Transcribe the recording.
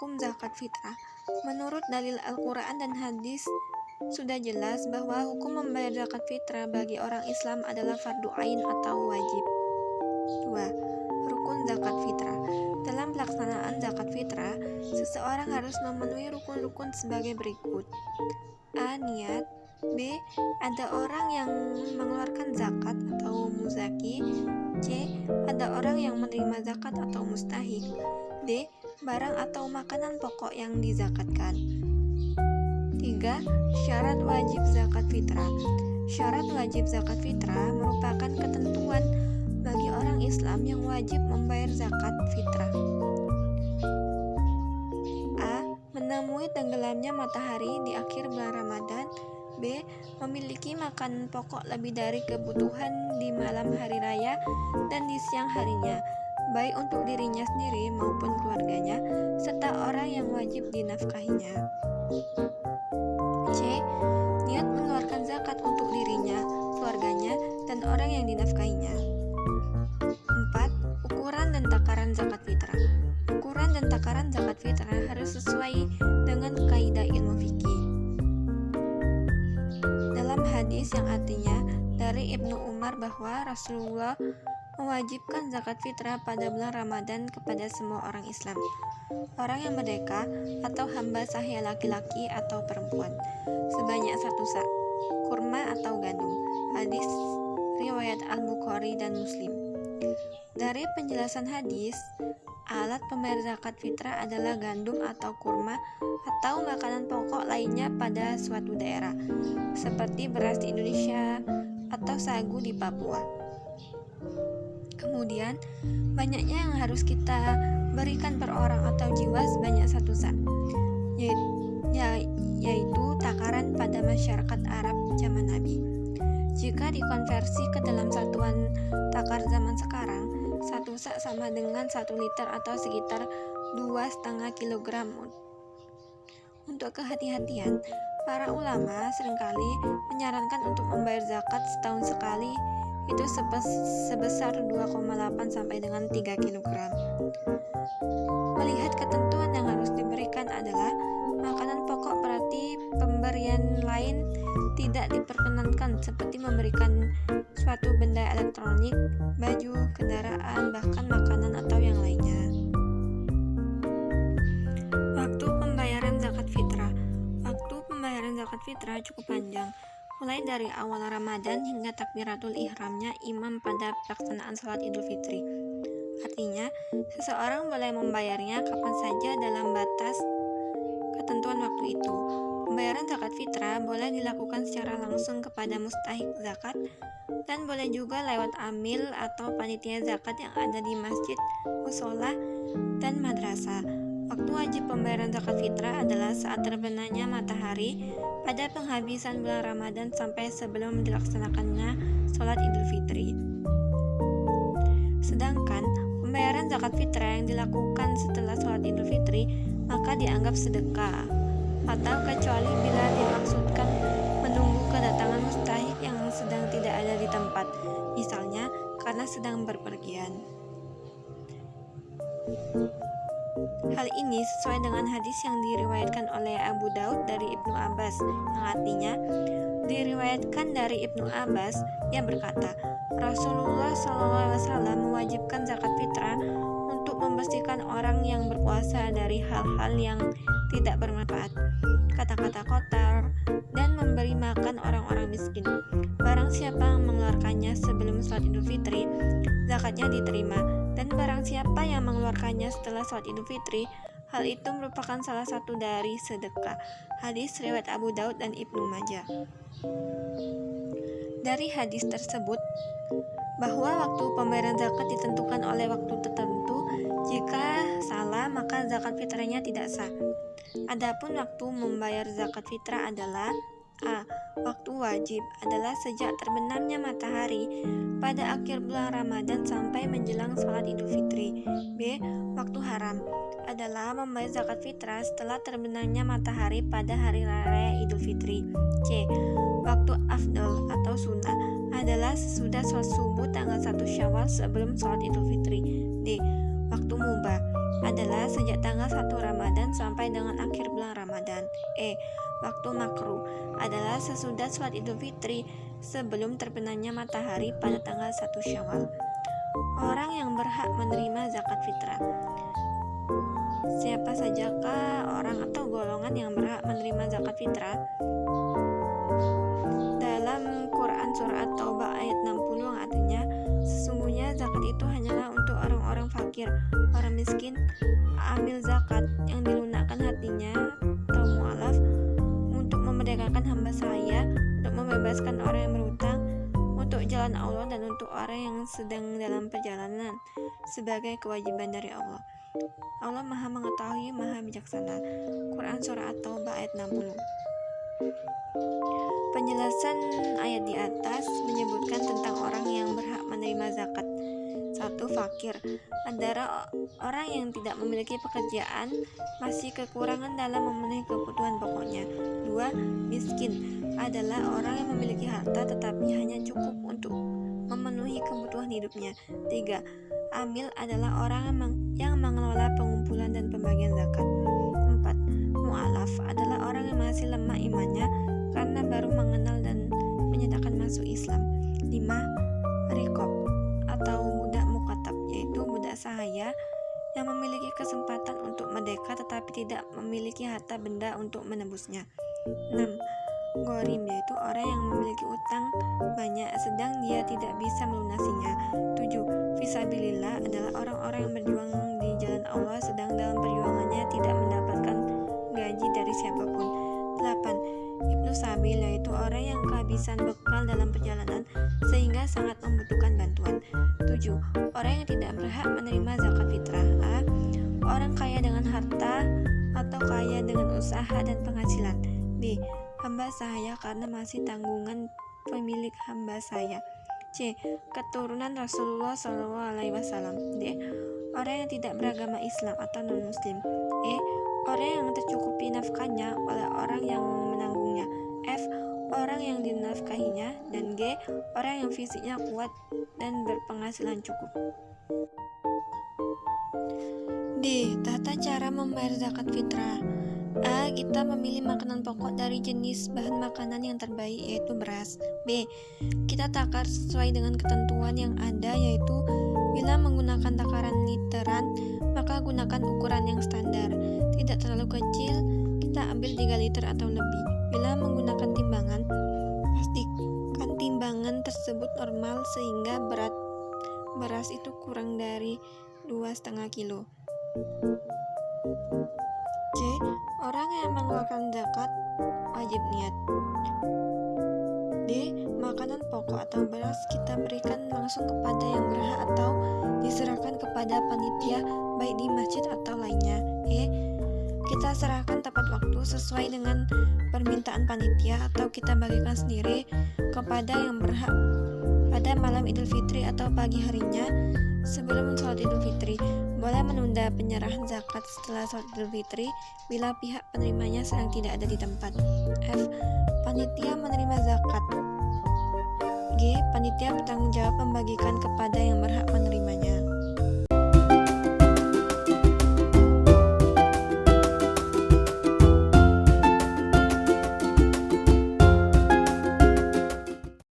Hukum zakat fitrah. Menurut dalil Al-Quran dan hadis, sudah jelas bahwa hukum membayar zakat fitrah bagi orang Islam adalah fardu ain atau wajib. 2. Rukun zakat fitrah. Dalam pelaksanaan zakat fitrah, seseorang harus memenuhi rukun-rukun sebagai berikut. A. Niat. B. Ada orang yang mengeluarkan zakat atau muzaki. C. Ada orang yang menerima zakat atau mustahik. D. Barang atau makanan pokok yang dizakatkan. 3. Syarat wajib zakat fitrah. Syarat wajib zakat fitrah merupakan ketentuan bagi orang Islam yang wajib membayar zakat fitrah. A. Menemui tenggelamnya matahari di akhir bulan Ramadan. B. Memiliki makanan pokok lebih dari kebutuhan di malam hari raya dan di siang harinya, baik untuk dirinya sendiri maupun keluarganya, serta orang yang wajib dinafkahinya. C. Niat mengeluarkan zakat untuk dirinya, keluarganya, dan orang yang dinafkahinya. 4. Ukuran dan takaran zakat fitrah. Ukuran dan takaran zakat fitrah harus sesuai dengan kaidah ilmu fikih. Dalam hadis yang artinya dari Ibnu Umar bahwa Rasulullah mewajibkan zakat fitrah pada bulan Ramadan kepada semua orang Islam, orang yang merdeka atau hamba sahih laki-laki atau perempuan, sebanyak 1 sa', kurma atau gandum. Hadis riwayat Al-Bukhari dan Muslim. Dari penjelasan hadis, alat pembayar zakat fitrah adalah gandum atau kurma atau makanan pokok lainnya pada suatu daerah, seperti beras di Indonesia atau sagu di Papua. Kemudian, banyaknya yang harus kita berikan per orang atau jiwa sebanyak 1 sa', yaitu takaran pada masyarakat Arab zaman Nabi. Jika dikonversi ke dalam satuan takar zaman sekarang, 1 sa' sama dengan 1 liter atau sekitar 2,5 kilogram. Untuk kehati-hatian, para ulama seringkali menyarankan untuk membayar zakat setahun sekali, itu sebesar 2,8 sampai dengan 3 kilogram. Melihat ketentuan yang harus diberikan adalah makanan pokok, berarti pemberian lain tidak diperkenankan, seperti memberikan suatu benda elektronik, baju, kendaraan, bahkan makanan atau yang lainnya. Waktu pembayaran zakat fitrah. Waktu pembayaran zakat fitrah cukup panjang, mulai dari awal Ramadan hingga takbiratul ihramnya imam pada pelaksanaan salat Idul Fitri. Artinya, seseorang boleh membayarnya kapan saja dalam batas ketentuan waktu itu. Pembayaran zakat fitrah boleh dilakukan secara langsung kepada mustahik zakat dan boleh juga lewat amil atau panitia zakat yang ada di masjid, musola, dan madrasah. Waktu wajib pembayaran zakat fitrah adalah saat terbenamnya matahari pada penghabisan bulan Ramadan sampai sebelum dilaksanakannya sholat Idul Fitri. Sedangkan pembayaran zakat fitrah yang dilakukan setelah sholat Idul Fitri maka dianggap sedekah, atau kecuali bila dimaksudkan menunggu kedatangan mustahik yang sedang tidak ada di tempat, misalnya karena sedang berpergian. Hal ini sesuai dengan hadis yang diriwayatkan oleh Abu Daud dari Ibnu Abbas, yang artinya diriwayatkan dari Ibnu Abbas yang berkata, Rasulullah SAW mewajibkan zakat fitrah untuk membersihkan orang yang berpuasa dari hal-hal yang tidak bermanfaat, kata-kata kotor, dan memberi makan orang-orang miskin. Barang siapa yang mengeluarkannya sebelum sholat Idul Fitri, zakatnya diterima, dan barang siapa yang mengeluarkannya setelah sholat Idul Fitri, hal itu merupakan salah satu dari sedekah. Hadis riwayat Abu Daud dan Ibnu Majah. Dari hadis tersebut, bahwa waktu pembayaran zakat ditentukan oleh waktu tertentu. Jika salah, maka zakat fitrahnya tidak sah. Adapun waktu membayar zakat fitrah adalah A. Waktu wajib adalah sejak terbenamnya matahari pada akhir bulan Ramadan sampai menjelang sholat Idul Fitri. B. Waktu haram adalah membayar zakat fitrah setelah terbenamnya matahari pada hari raya Idul Fitri. C. Waktu afdal atau sunnah adalah sesudah sholat subuh tanggal 1 Syawal sebelum sholat Idul Fitri. D. Waktu mubah adalah sejak tanggal 1 Ramadan sampai dengan akhir bulan Ramadan. Waktu makruh adalah sesudah sholat Idul Fitri sebelum terbenamnya matahari pada tanggal 1 Syawal. Orang yang berhak menerima zakat fitrah. Siapa sajakah orang atau golongan yang berhak menerima zakat fitrah? Dalam Quran Surah At-Taubah ayat 60 yang artinya, sesungguhnya zakat itu hanyalah untuk orang-orang fakir, orang miskin, amil zakat yang dilunakkan hatinya atau mu'alaf, untuk memerdekakan hamba saya, untuk membebaskan orang yang berhutang, untuk jalan Allah, dan untuk orang yang sedang dalam perjalanan, sebagai kewajiban dari Allah. Allah Maha Mengetahui, Maha Bijaksana. Quran Surah At-Taubah ayat 60. Penjelasan ayat di atas menyebutkan tentang orang yang berhak menerima zakat. 1. Fakir adalah orang yang tidak memiliki pekerjaan, masih kekurangan dalam memenuhi kebutuhan pokoknya. 2. Miskin adalah orang yang memiliki harta tetapi hanya cukup untuk memenuhi kebutuhan hidupnya. 3. Amil adalah orang yang mengelola pengumpulan dan pembagian zakat. 4. Mu'alaf adalah orang yang masih lemah imannya karena baru mengenal dan menyatakan masuk Islam. 5. Riqab atau budak mukatab, yaitu budak sahaya yang memiliki kesempatan untuk merdeka tetapi tidak memiliki harta benda untuk menebusnya. 6. Ghorim, yaitu orang yang memiliki utang banyak sedang dia tidak bisa melunasinya. 7. Fisabilillah adalah orang-orang yang berjuang di jalan Allah sedang dalam perjuangannya tidak mendapatkan gaji dari siapapun. 8. Ibnu Sabil, yaitu orang yang kehabisan bekal dalam perjalanan sehingga sangat membutuhkan bantuan. 7. Orang yang tidak berhak menerima zakat fitrah. A. Orang kaya dengan harta atau kaya dengan usaha dan penghasilan. B. Hamba sahaya karena masih tanggungan pemilik hamba sahaya. C. Keturunan Rasulullah SAW. D. Orang yang tidak beragama Islam atau non-muslim. E. Orang yang tercukupi nafkahnya oleh orang yang menanggungnya. F. Orang yang dinafkahinya. Dan G. Orang yang fisiknya kuat dan berpenghasilan cukup. D. Tata cara membayar zakat fitrah. A. Kita memilih makanan pokok dari jenis bahan makanan yang terbaik, yaitu beras. B. Kita takar sesuai dengan ketentuan yang ada, yaitu bila menggunakan takaran literan, maka gunakan ukuran yang standar. Tidak terlalu kecil, kita ambil 3 liter atau lebih. Bila menggunakan timbangan, pastikan timbangan tersebut normal sehingga berat beras itu kurang dari 2,5 kilo. C. Orang yang mengeluarkan zakat wajib niat. D. Makanan pokok atau beras kita berikan langsung kepada yang berhak atau diserahkan kepada panitia baik di masjid atau lainnya. E. Kita serahkan tepat waktu sesuai dengan permintaan panitia atau kita bagikan sendiri kepada yang berhak pada malam Idul Fitri atau pagi harinya sebelum sholat Idul Fitri. Boleh menunda penyerahan zakat setelah sholat Idul Fitri bila pihak penerimanya sedang tidak ada di tempat. F. Panitia menerima zakat. G. Panitia bertanggung jawab membagikan kepada yang berhak menerimanya.